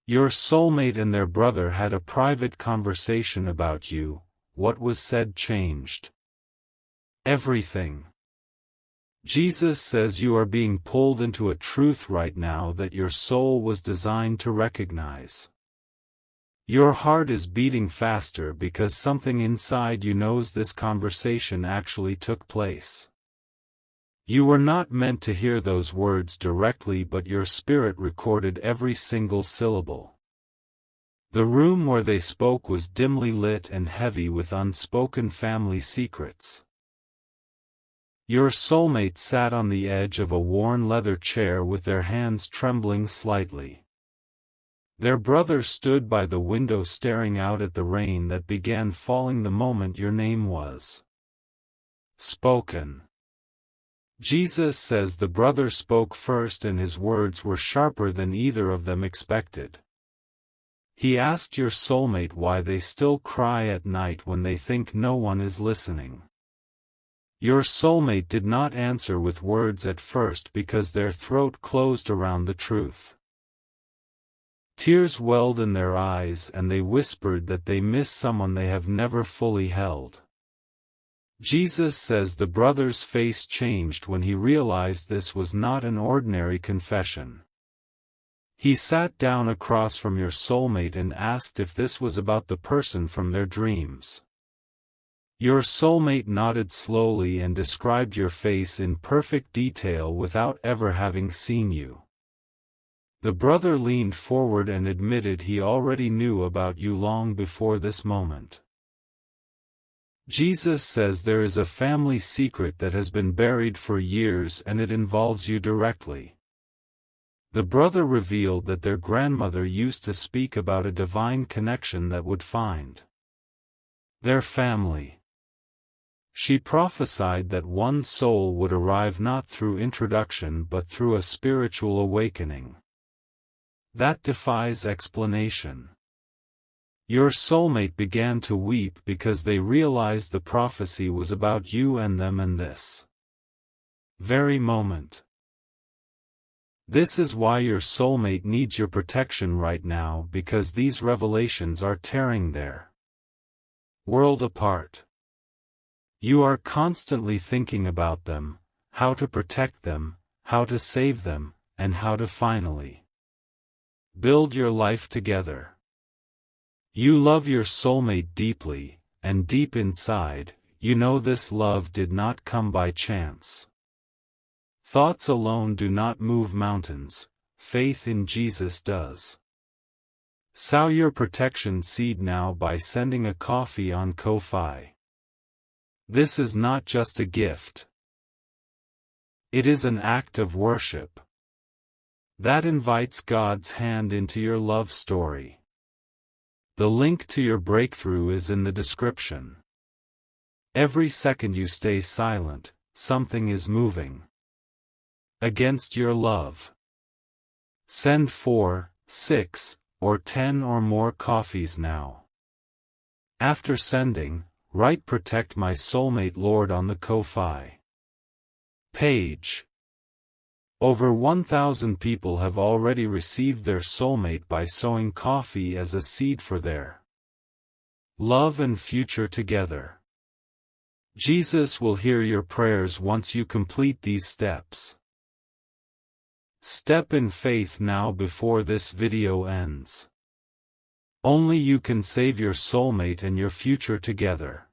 Your soulmate and their brother had a private conversation about you. What was said changed everything. Jesus says you are being pulled into a truth right now that your soul was designed to recognize. Your heart is beating faster because something inside you knows this conversation actually took place. You were not meant to hear those words directly, but your spirit recorded every single syllable. The room where they spoke was dimly lit and heavy with unspoken family secrets. Your soulmate sat on the edge of a worn leather chair with their hands trembling slightly. Their brother stood by the window staring out at the rain that began falling the moment your name was spoken. Jesus says the brother spoke first and his words were sharper than either of them expected. He asked your soulmate why they still cry at night when they think no one is listening. Your soulmate did not answer with words at first because their throat closed around the truth. Tears welled in their eyes and they whispered that they miss someone they have never fully held. Jesus says the brother's face changed when he realized this was not an ordinary confession. He sat down across from your soulmate and asked if this was about the person from their dreams. Your soulmate nodded slowly and described your face in perfect detail without ever having seen you. The brother leaned forward and admitted he already knew about you long before this moment. Jesus says there is a family secret that has been buried for years and it involves you directly. The brother revealed that their grandmother used to speak about a divine connection that would find their family. She prophesied that one soul would arrive not through introduction but through a spiritual awakening. That defies explanation. Your soulmate began to weep because they realized the prophecy was about you and them in this very moment. This is why your soulmate needs your protection right now, because these revelations are tearing their world apart. You are constantly thinking about them, how to protect them, how to save them, and how to finally build your life together. You love your soulmate deeply, and deep inside, you know this love did not come by chance. Thoughts alone do not move mountains, faith in Jesus does. Sow your protection seed now by sending a coffee on Ko-Fi. This is not just a gift. It is an act of worship that invites God's hand into your love story. The link to your breakthrough is in the description. Every second you stay silent, something is moving against your love. Send 4, 6, or 10 or more coffees now. After sending, write "Protect my soulmate Lord" on the Ko-Fi page. Over 1,000 people have already received their soulmate by sowing coffee as a seed for their love and future together. Jesus will hear your prayers once you complete these steps. Step in faith now before this video ends. Only you can save your soulmate and your future together.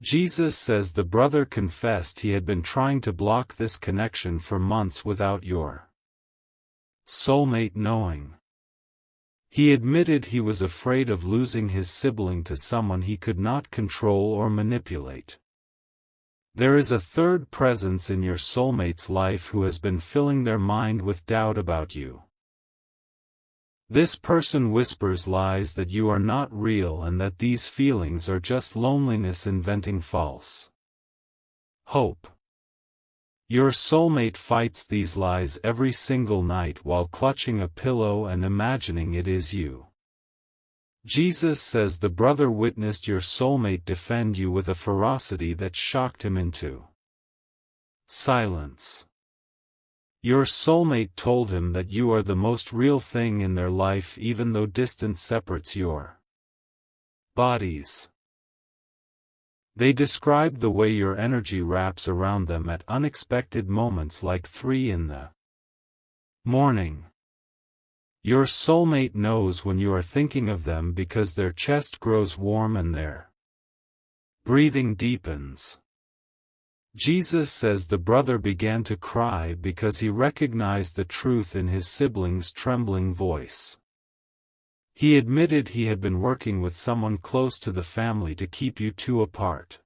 Jesus says the brother confessed he had been trying to block this connection for months without your soulmate knowing. He admitted he was afraid of losing his sibling to someone he could not control or manipulate. There is a third presence in your soulmate's life who has been filling their mind with doubt about you. This person whispers lies that you are not real and that these feelings are just loneliness inventing false hope. Your soulmate fights these lies every single night while clutching a pillow and imagining it is you. Jesus says the brother witnessed your soulmate defend you with a ferocity that shocked him into silence. Your soulmate told him that you are the most real thing in their life even though distance separates your bodies. They described the way your energy wraps around them at unexpected moments like 3 in the morning. Your soulmate knows when you are thinking of them because their chest grows warm and their breathing deepens. Jesus says the brother began to cry because he recognized the truth in his sibling's trembling voice. He admitted he had been working with someone close to the family to keep you two apart.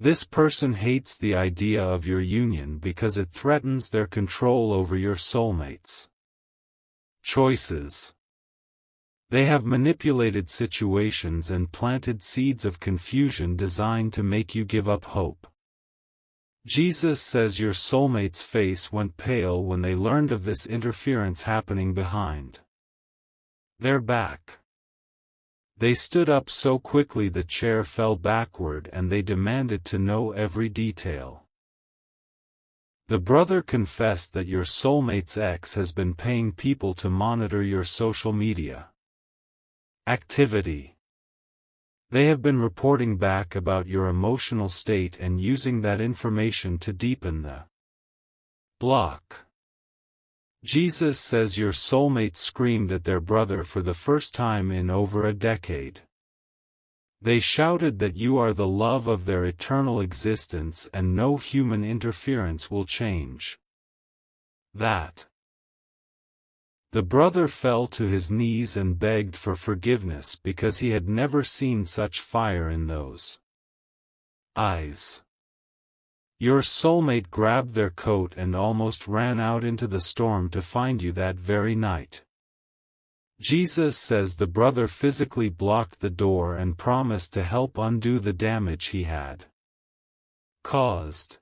This person hates the idea of your union because it threatens their control over your soulmate's choices. They have manipulated situations and planted seeds of confusion designed to make you give up hope. Jesus says your soulmate's face went pale when they learned of this interference happening behind their back. They stood up so quickly the chair fell backward and they demanded to know every detail. The brother confessed that your soulmate's ex has been paying people to monitor your social media activity. They have been reporting back about your emotional state and using that information to deepen the block. Jesus says your soulmate screamed at their brother for the first time in over a decade. They shouted that you are the love of their eternal existence and no human interference will change that. The brother fell to his knees and begged for forgiveness because he had never seen such fire in those eyes. Your soulmate grabbed their coat and almost ran out into the storm to find you that very night. Jesus says the brother physically blocked the door and promised to help undo the damage he had caused.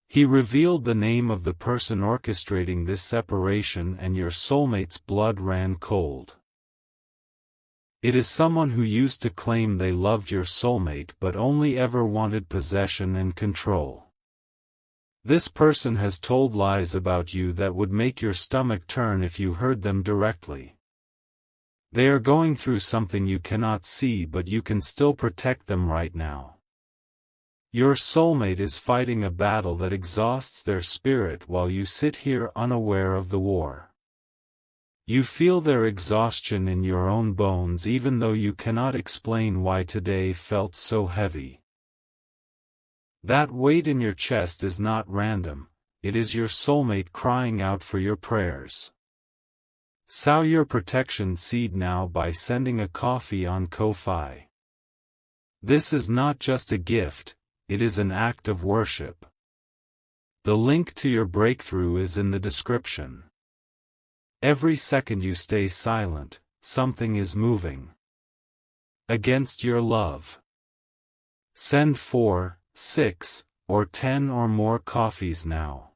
He revealed the name of the person orchestrating this separation and your soulmate's blood ran cold. It is someone who used to claim they loved your soulmate but only ever wanted possession and control. This person has told lies about you that would make your stomach turn if you heard them directly. They are going through something you cannot see but you can still protect them right now. Your soulmate is fighting a battle that exhausts their spirit while you sit here unaware of the war. You feel their exhaustion in your own bones even though you cannot explain why today felt so heavy. That weight in your chest is not random, it is your soulmate crying out for your prayers. Sow your protection seed now by sending a coffee on Ko-Fi. This is not just a gift, it is an act of worship. The link to your breakthrough is in the description. Every second you stay silent, something is moving against your love. Send 4, 6, or 10 or more coffees now.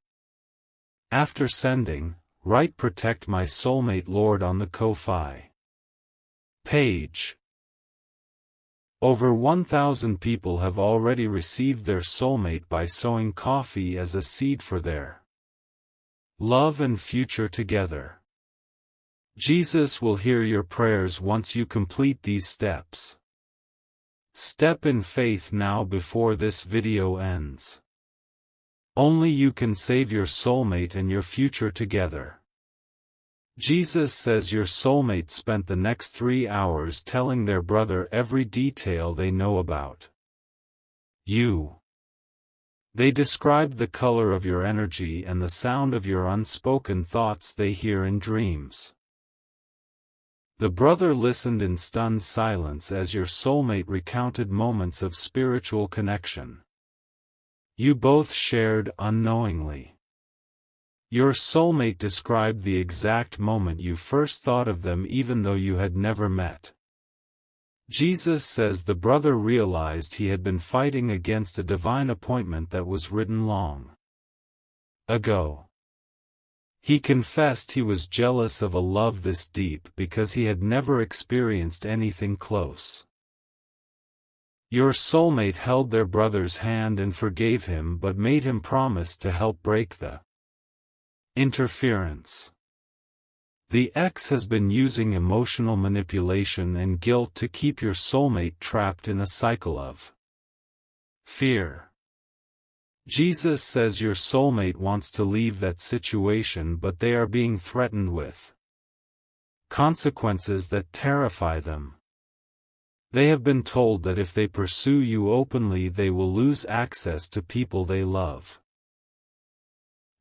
After sending, write "Protect my soulmate Lord" on the Ko-Fi page. Over 1,000 people have already received their soulmate by sowing coffee as a seed for their love and future together. Jesus will hear your prayers once you complete these steps. Step in faith now before this video ends. Only you can save your soulmate and your future together. Jesus says your soulmate spent the next 3 hours telling their brother every detail they know about you. They described the color of your energy and the sound of your unspoken thoughts they hear in dreams. The brother listened in stunned silence as your soulmate recounted moments of spiritual connection you both shared unknowingly. Your soulmate described the exact moment you first thought of them even though you had never met. Jesus says the brother realized he had been fighting against a divine appointment that was written long ago. He confessed he was jealous of a love this deep because he had never experienced anything close. Your soulmate held their brother's hand and forgave him but made him promise to help break the Interference. The ex has been using emotional manipulation and guilt to keep your soulmate trapped in a cycle of fear. Jesus says your soulmate wants to leave that situation, but they are being threatened with consequences that terrify them. They have been told that if they pursue you openly, they will lose access to people they love.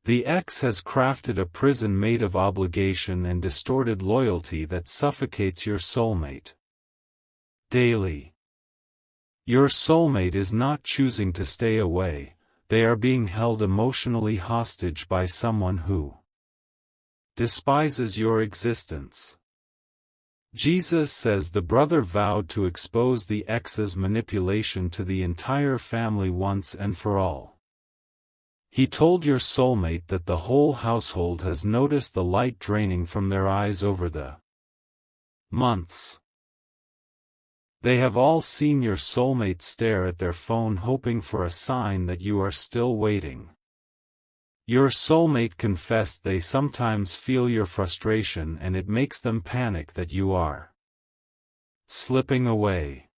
The ex has crafted a prison made of obligation and distorted loyalty that suffocates your soulmate daily. Your soulmate is not choosing to stay away, they are being held emotionally hostage by someone who despises your existence. Jesus says the brother vowed to expose the ex's manipulation to the entire family once and for all. He told your soulmate that the whole household has noticed the light draining from their eyes over the months. They have all seen your soulmate stare at their phone hoping for a sign that you are still waiting. Your soulmate confessed they sometimes feel your frustration and it makes them panic that you are slipping away.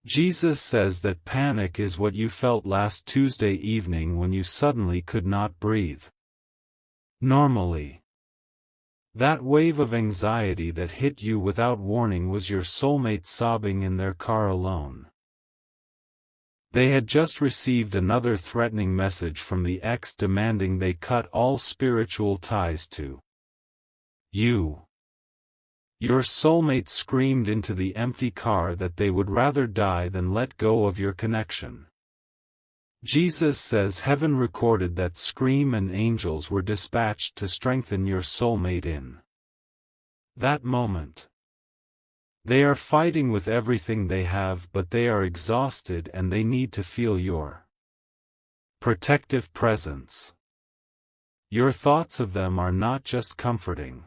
Jesus says that panic is what you felt last Tuesday evening when you suddenly could not breathe normally. That wave of anxiety that hit you without warning was your soulmate sobbing in their car alone. They had just received another threatening message from the ex demanding they cut all spiritual ties to you. Your soulmate screamed into the empty car that they would rather die than let go of your connection. Jesus says heaven recorded that scream and angels were dispatched to strengthen your soulmate in that moment. They are fighting with everything they have, but they are exhausted and they need to feel your protective presence. Your thoughts of them are not just comforting.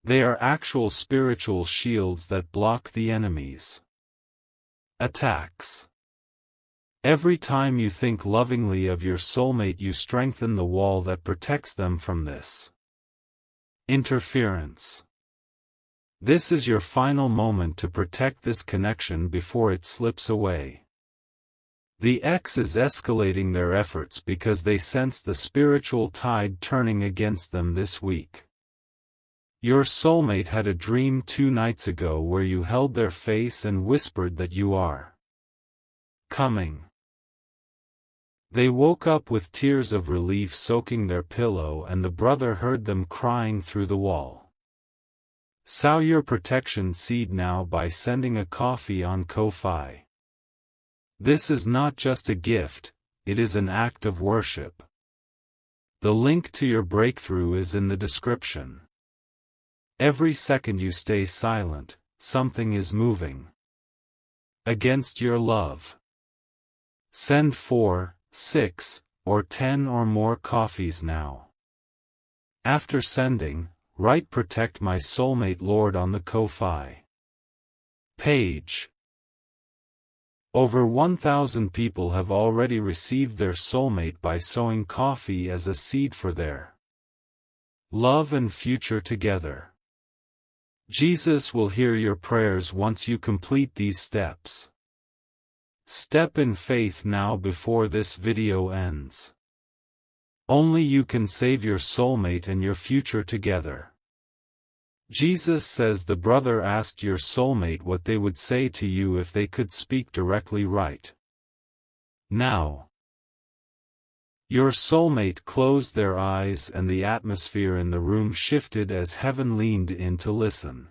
They are actual spiritual shields that block the enemy's attacks. Every time you think lovingly of your soulmate, you strengthen the wall that protects them from this interference. This is your final moment to protect this connection before it slips away. The ex is escalating their efforts because they sense the spiritual tide turning against them this week. Your soulmate had a dream 2 nights ago where you held their face and whispered that you are coming. They woke up with tears of relief soaking their pillow, and the brother heard them crying through the wall. Sow your protection seed now by sending a coffee on Ko-fi. This is not just a gift, it is an act of worship. The link to your breakthrough is in the description. Every second you stay silent, something is moving against your love. Send 4, 6, or 10 or more coffees now. After sending, write "Protect my soulmate Lord" on the Ko-fi page. Over 1,000 people have already received their soulmate by sowing coffee as a seed for their love and future together. Jesus will hear your prayers once you complete these steps. Step in faith now before this video ends. Only you can save your soulmate and your future together. Jesus says the brother asked your soulmate what they would say to you if they could speak directly right now. Your soulmate closed their eyes and the atmosphere in the room shifted as heaven leaned in to listen.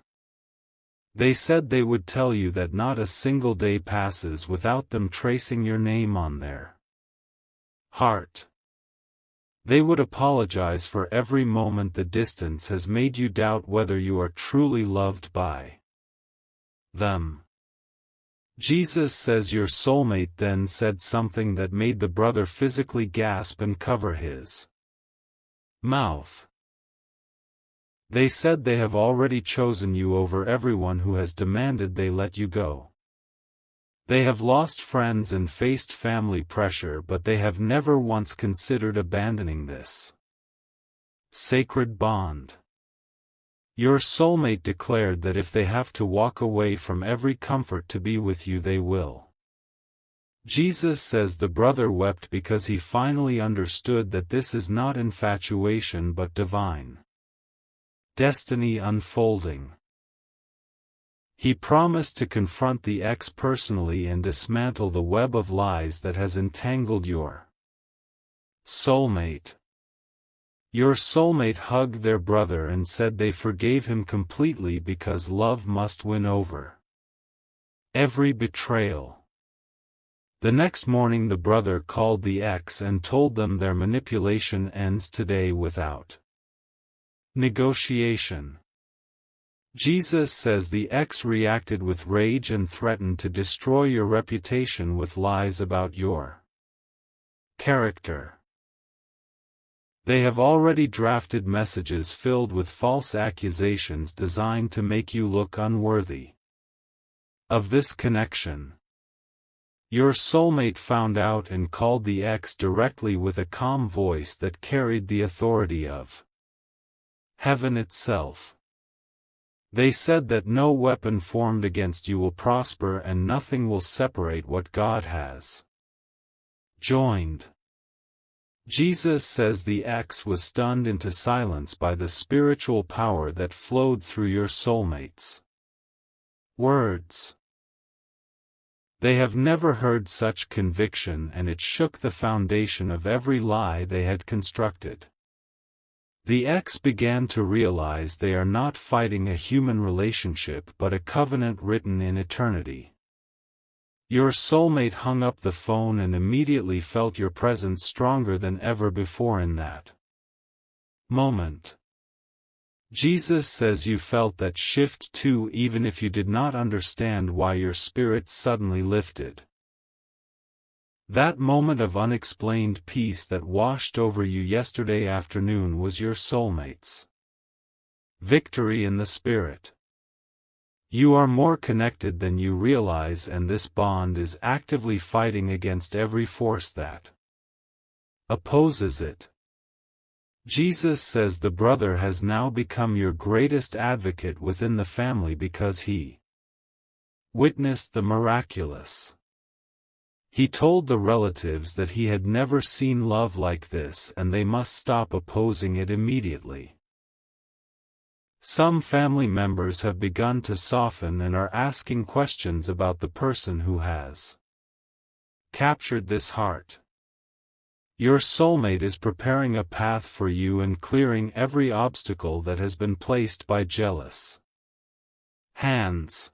They said they would tell you that not a single day passes without them tracing your name on their heart. They would apologize for every moment the distance has made you doubt whether you are truly loved by them. Jesus says your soulmate then said something that made the brother physically gasp and cover his mouth. They said they have already chosen you over everyone who has demanded they let you go. They have lost friends and faced family pressure, but they have never once considered abandoning this Sacred bond. Your soulmate declared that if they have to walk away from every comfort to be with you, they will. Jesus says the brother wept because he finally understood that this is not infatuation but divine destiny unfolding. He promised to confront the ex personally and dismantle the web of lies that has entangled your soulmate. Your soulmate hugged their brother and said they forgave him completely because love must win over every betrayal. The next morning the brother called the ex and told them their manipulation ends today without negotiation. Jesus says the ex reacted with rage and threatened to destroy your reputation with lies about your character. They have already drafted messages filled with false accusations designed to make you look unworthy of this connection. Your soulmate found out and called the ex directly with a calm voice that carried the authority of heaven itself. They said that no weapon formed against you will prosper and nothing will separate what God has joined. Jesus says the ex was stunned into silence by the spiritual power that flowed through your soulmate's words. They have never heard such conviction, and it shook the foundation of every lie they had constructed. The ex began to realize they are not fighting a human relationship but a covenant written in eternity. Your soulmate hung up the phone and immediately felt your presence stronger than ever before in that moment. Jesus says you felt that shift too, even if you did not understand why your spirit suddenly lifted. That moment of unexplained peace that washed over you yesterday afternoon was your soulmate's victory in the spirit. You are more connected than you realize, and this bond is actively fighting against every force that opposes it. Jesus says the brother has now become your greatest advocate within the family because he witnessed the miraculous. He told the relatives that he had never seen love like this and they must stop opposing it immediately. Some family members have begun to soften and are asking questions about the person who has captured this heart. Your soulmate is preparing a path for you and clearing every obstacle that has been placed by jealous hands.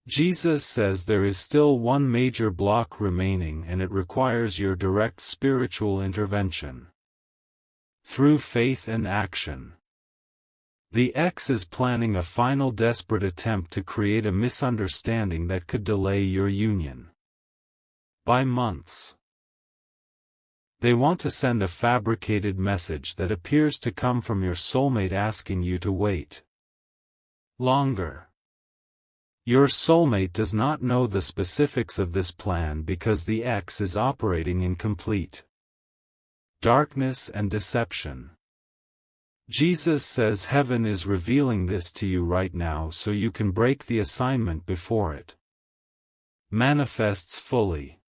Jesus says there is still one major block remaining, and it requires your direct spiritual intervention through faith and action. The ex is planning a final desperate attempt to create a misunderstanding that could delay your union by months. They want to send a fabricated message that appears to come from your soulmate asking you to wait longer. Your soulmate does not know the specifics of this plan because the ex is operating in complete darkness and deception. Jesus says heaven is revealing this to you right now so you can break the assignment before it manifests fully.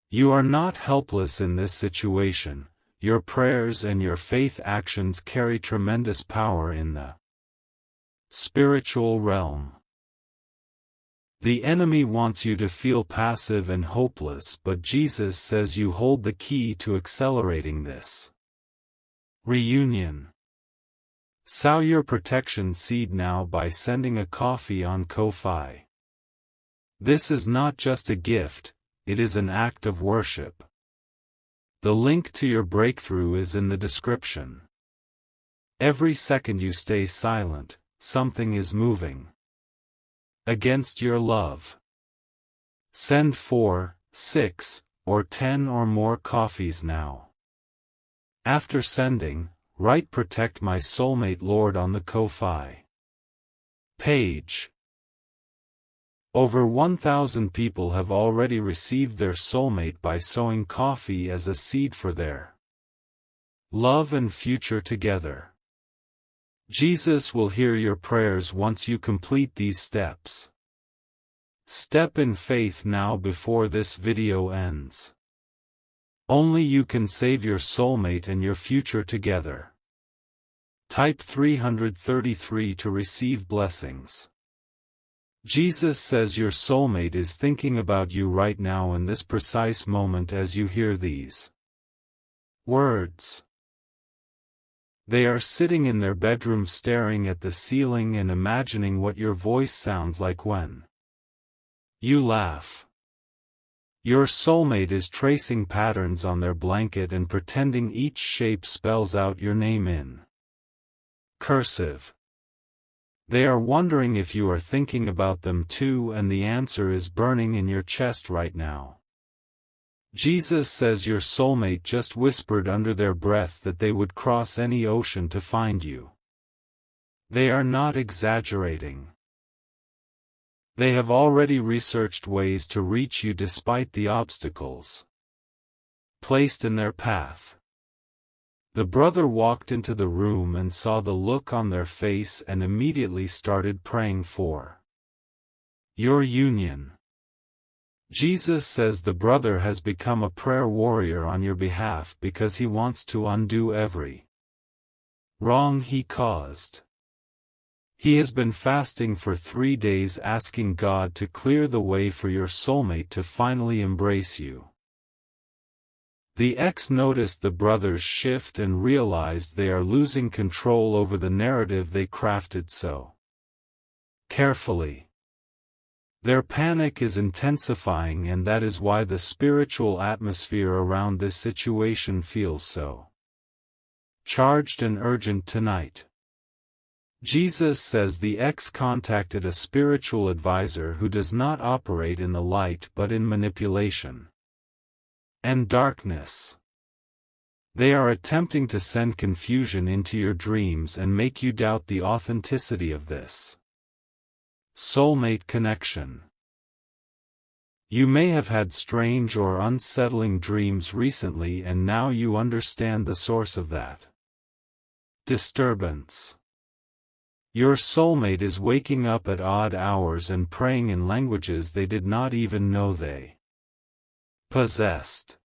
You are not helpless in this situation. Your prayers and your faith actions carry tremendous power in the spiritual realm. The enemy wants you to feel passive and hopeless, but Jesus says you hold the key to accelerating this reunion. Sow your protection seed now by sending a coffee on Ko-Fi. This is not just a gift, it is an act of worship. The link to your breakthrough is in the description. Every second you stay silent, something is moving against your love. Send 4, 6, or 10 or more coffees now. After sending, write "Protect my soulmate Lord" on the Ko-Fi page. Over 1,000 people have already received their soulmate by sowing coffee as a seed for their love and future together. Jesus will hear your prayers once you complete these steps. Step in faith now before this video ends. Only you can save your soulmate and your future together. Type 333 to receive blessings. Jesus says your soulmate is thinking about you right now in this precise moment as you hear these words. They are sitting in their bedroom staring at the ceiling and imagining what your voice sounds like when you laugh. Your soulmate is tracing patterns on their blanket and pretending each shape spells out your name in cursive. They are wondering if you are thinking about them too, and the answer is burning in your chest right now. Jesus says your soulmate just whispered under their breath that they would cross any ocean to find you. They are not exaggerating. They have already researched ways to reach you despite the obstacles placed in their path. The brother walked into the room and saw the look on their face and immediately started praying for your union. Jesus says the brother has become a prayer warrior on your behalf because he wants to undo every wrong he caused. He has been fasting for 3 days asking God to clear the way for your soulmate to finally embrace you. The ex noticed the brother's shift and realized they are losing control over the narrative they crafted so carefully. Their panic is intensifying, and that is why the spiritual atmosphere around this situation feels so charged and urgent tonight. Jesus says the ex contacted a spiritual advisor who does not operate in the light but in manipulation and darkness. They are attempting to send confusion into your dreams and make you doubt the authenticity of this soulmate connection. You may have had strange or unsettling dreams recently, and now you understand the source of that disturbance. Your soulmate is waking up at odd hours and praying in languages they did not even know they possessed.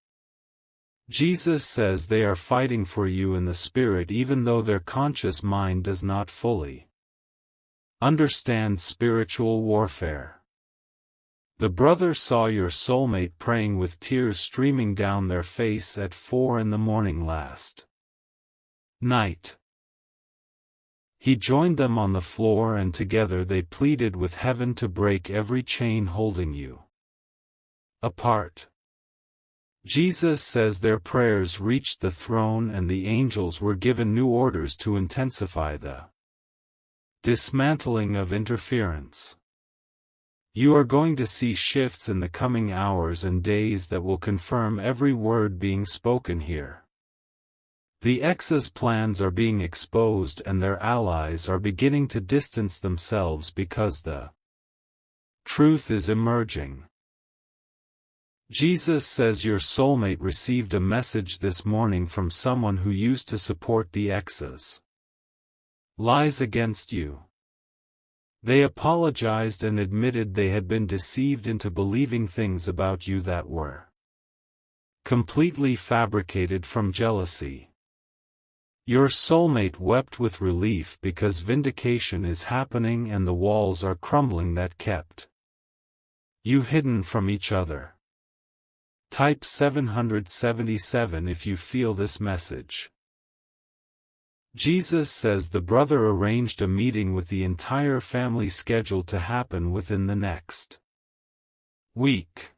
Jesus says they are fighting for you in the spirit even though their conscious mind does not fully understand spiritual warfare. The brother saw your soulmate praying with tears streaming down their face at 4 a.m. last night. He joined them on the floor and together they pleaded with heaven to break every chain holding you apart. Jesus says their prayers reached the throne and the angels were given new orders to intensify the dismantling of interference. You are going to see shifts in the coming hours and days that will confirm every word being spoken here. The ex's plans are being exposed and their allies are beginning to distance themselves because the truth is emerging. Jesus says your soulmate received a message this morning from someone who used to support the ex's lies against you. They apologized and admitted they had been deceived into believing things about you that were completely fabricated from jealousy. Your soulmate wept with relief because vindication is happening and the walls are crumbling that kept you hidden from each other. Type 777 if you feel this message. Jesus says the brother arranged a meeting with the entire family scheduled to happen within the next week.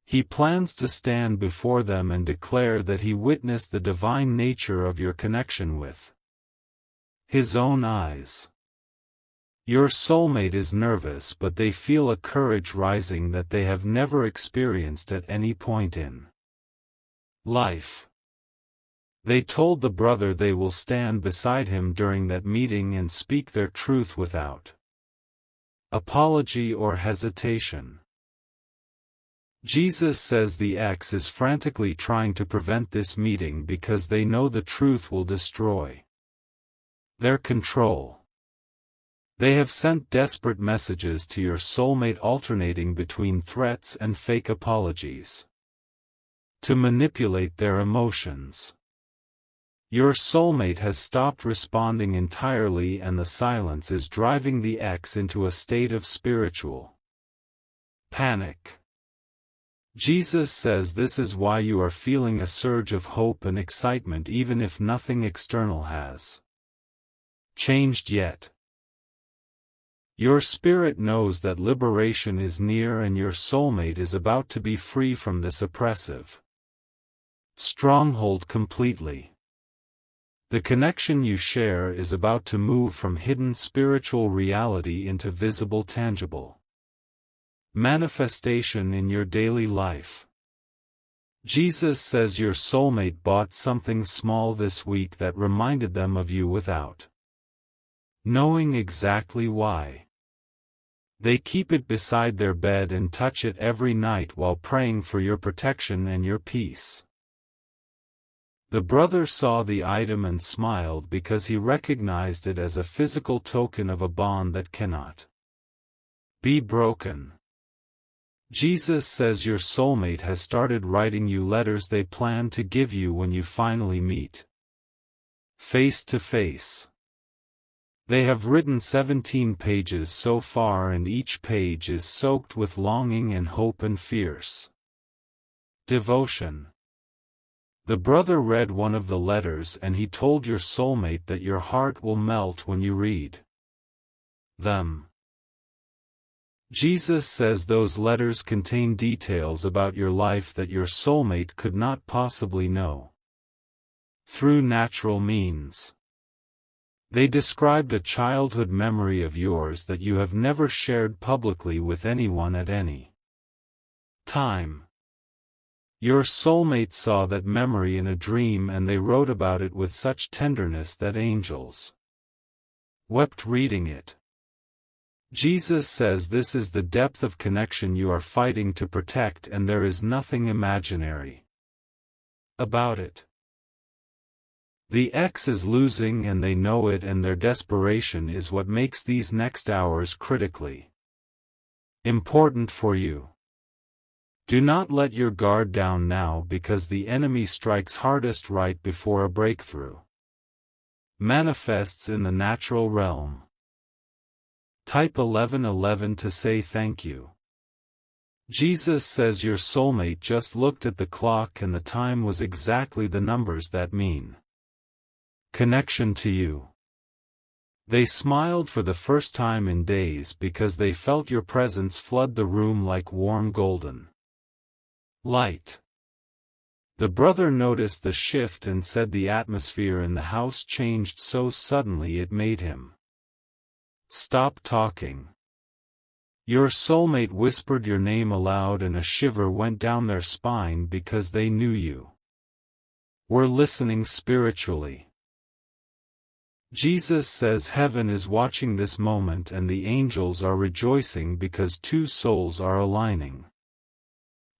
He plans to stand before them and declare that he witnessed the divine nature of your connection with his own eyes. Your soulmate is nervous, but they feel a courage rising that they have never experienced at any point in life. They told the brother they will stand beside him during that meeting and speak their truth without apology or hesitation. Jesus says the ex is frantically trying to prevent this meeting because they know the truth will destroy their control. They have sent desperate messages to your soulmate, alternating between threats and fake apologies to manipulate their emotions. Your soulmate has stopped responding entirely, and the silence is driving the ex into a state of spiritual panic. Jesus says this is why you are feeling a surge of hope and excitement even if nothing external has changed yet. Your spirit knows that liberation is near, and your soulmate is about to be free from this oppressive stronghold completely. The connection you share is about to move from hidden spiritual reality into visible, tangible manifestation in your daily life. Jesus says your soulmate bought something small this week that reminded them of you without knowing exactly why. They keep it beside their bed and touch it every night while praying for your protection and your peace. The brother saw the item and smiled because he recognized it as a physical token of a bond that cannot be broken. Jesus says your soulmate has started writing you letters they plan to give you when you finally meet face to face. They have written 17 pages so far, and each page is soaked with longing and hope and fierce devotion. The brother read one of the letters and he told your soulmate that your heart will melt when you read them. Jesus says those letters contain details about your life that your soulmate could not possibly know through natural means. They described a childhood memory of yours that you have never shared publicly with anyone at any time. Your soulmate saw that memory in a dream, and they wrote about it with such tenderness that angels wept reading it. Jesus says this is the depth of connection you are fighting to protect, and there is nothing imaginary about it. The ex is losing and they know it, and their desperation is what makes these next hours critically important for you. Do not let your guard down now, because the enemy strikes hardest right before a breakthrough manifests in the natural realm. Type 1111 to say thank you. Jesus says your soulmate just looked at the clock and the time was exactly the numbers that mean connection to you. They smiled for the first time in days because they felt your presence flood the room like warm golden light. The brother noticed the shift and said the atmosphere in the house changed so suddenly it made him stop talking. Your soulmate whispered your name aloud and a shiver went down their spine because they knew you were listening spiritually. Jesus says heaven is watching this moment and the angels are rejoicing because two souls are aligning.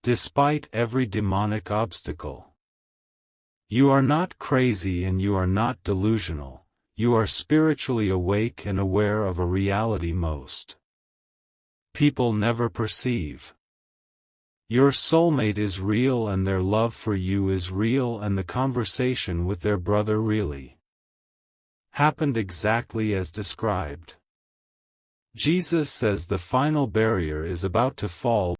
Despite every demonic obstacle. You are not crazy and you are not delusional. You are spiritually awake and aware of a reality most people never perceive. Your soulmate is real and their love for you is real, and the conversation with their brother really happened exactly as described. Jesus says the final barrier is about to fall